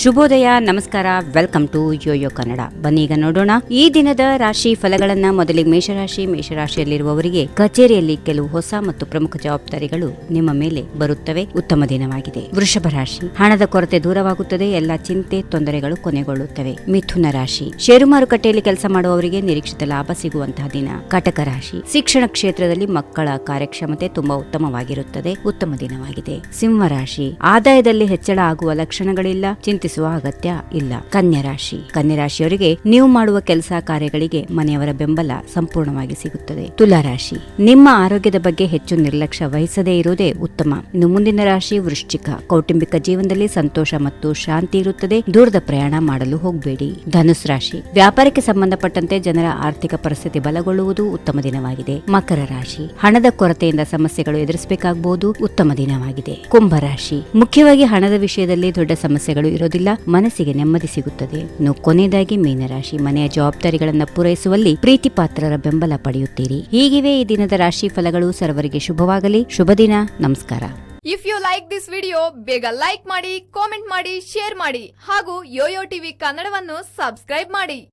ಶುಭೋದಯ, ನಮಸ್ಕಾರ, welcome to Yoyo Kannada. ಬನ್ನಿ ಈಗ ನೋಡೋಣ ಈ ದಿನದ ರಾಶಿ ಫಲಗಳನ್ನ. ಮೊದಲಿಗೆ ಮೇಷರಾಶಿಯಲ್ಲಿರುವವರಿಗೆ ಕಚೇರಿಯಲ್ಲಿ ಕೆಲವು ಹೊಸ ಮತ್ತು ಪ್ರಮುಖ ಜವಾಬ್ದಾರಿಗಳು ನಿಮ್ಮ ಮೇಲೆ ಬರುತ್ತವೆ. ಉತ್ತಮ ದಿನವಾಗಿದೆ. ವೃಷಭ ರಾಶಿ, ಹಣದ ಕೊರತೆ ದೂರವಾಗುತ್ತದೆ. ಎಲ್ಲ ಚಿಂತೆ ತೊಂದರೆಗಳು ಕೊನೆಗೊಳ್ಳುತ್ತವೆ. ಮಿಥುನ ರಾಶಿ, ಷೇರು ಮಾರುಕಟ್ಟೆಯಲ್ಲಿ ಕೆಲಸ ಮಾಡುವವರಿಗೆ ನಿರೀಕ್ಷಿತ ಲಾಭ ಸಿಗುವಂತಹ ದಿನ. ಕಟಕ ರಾಶಿ, ಶಿಕ್ಷಣ ಕ್ಷೇತ್ರದಲ್ಲಿ ಮಕ್ಕಳ ಕಾರ್ಯಕ್ಷಮತೆ ತುಂಬಾ ಉತ್ತಮವಾಗಿರುತ್ತದೆ. ಉತ್ತಮ ದಿನವಾಗಿದೆ. ಸಿಂಹ ರಾಶಿ, ಆದಾಯದಲ್ಲಿ ಹೆಚ್ಚಳ ಆಗುವ ಲಕ್ಷಣಗಳಿಲ್ಲ. ಚಿಂತಿಸುವ ಅಗತ್ಯ ಇಲ್ಲ. ಕನ್ಯಾ ರಾಶಿಯವರಿಗೆ ನೀವು ಮಾಡುವ ಕೆಲಸ ಕಾರ್ಯಗಳಿಗೆ ಮನೆಯವರ ಬೆಂಬಲ ಸಂಪೂರ್ಣವಾಗಿ ಸಿಗುತ್ತದೆ. ತುಲಾ ರಾಶಿ, ನಿಮ್ಮ ಆರೋಗ್ಯದ ಬಗ್ಗೆ ಹೆಚ್ಚು ನಿರ್ಲಕ್ಷ್ಯ ವಹಿಸದೇ ಇರುವುದೇ ಉತ್ತಮ. ಇನ್ನು ಮುಂದಿನ ರಾಶಿ ವೃಶ್ಚಿಕ, ಕೌಟುಂಬಿಕ ಜೀವನದಲ್ಲಿ ಸಂತೋಷ ಮತ್ತು ಶಾಂತಿ ಇರುತ್ತದೆ. ದೂರದ ಪ್ರಯಾಣ ಮಾಡಲು ಹೋಗಬೇಡಿ. ಧನುಸ್ ರಾಶಿ, ವ್ಯಾಪಾರಕ್ಕೆ ಸಂಬಂಧಪಟ್ಟಂತೆ ಜನರ ಆರ್ಥಿಕ ಪರಿಸ್ಥಿತಿ ಬಲಗೊಳ್ಳುವುದು ಉತ್ತಮ ದಿನವಾಗಿದೆ. ಮಕರ ರಾಶಿ, ಹಣದ ಕೊರತೆಯಿಂದ ಸಮಸ್ಯೆಗಳು ಎದುರಿಸಬೇಕಾಗಬಹುದು. ಉತ್ತಮ ದಿನವಾಗಿದೆ. ಕುಂಭ ರಾಶಿ, ಮುಖ್ಯವಾಗಿ ಹಣದ ವಿಷಯದಲ್ಲಿ ದೊಡ್ಡ ಸಮಸ್ಯೆಗಳು ಇರೋದಿಲ್ಲ. ಮನಸ್ಸಿಗೆ ನೆಮ್ಮದಿ ಸಿಗುತ್ತದೆ. ಇನ್ನು ಕೊನೆಯದಾಗಿ ಮೀನರಾಶಿ, ಮನೆಯ ಜವಾಬ್ದಾರಿಗಳನ್ನು ಪೂರೈಸುವಲ್ಲಿ ಪ್ರೀತಿ ಪಾತ್ರರ ಬೆಂಬಲ ಪಡೆಯುತ್ತೀರಿ. ಹೀಗಿವೆ ಈ ದಿನದ ರಾಶಿ ಫಲಗಳು. ಸರ್ವರಿಗೆ ಶುಭವಾಗಲಿ. ಶುಭ ದಿನ. ನಮಸ್ಕಾರ. If you like this video, ಬೇಗ ಲೈಕ್ ಮಾಡಿ, ಕಾಮೆಂಟ್ ಮಾಡಿ, ಶೇರ್ ಮಾಡಿ ಹಾಗೂ ಯೋಯೋ ಟಿವಿ ಕನ್ನಡವನ್ನು ಸಬ್ಸ್ಕ್ರೈಬ್ ಮಾಡಿ.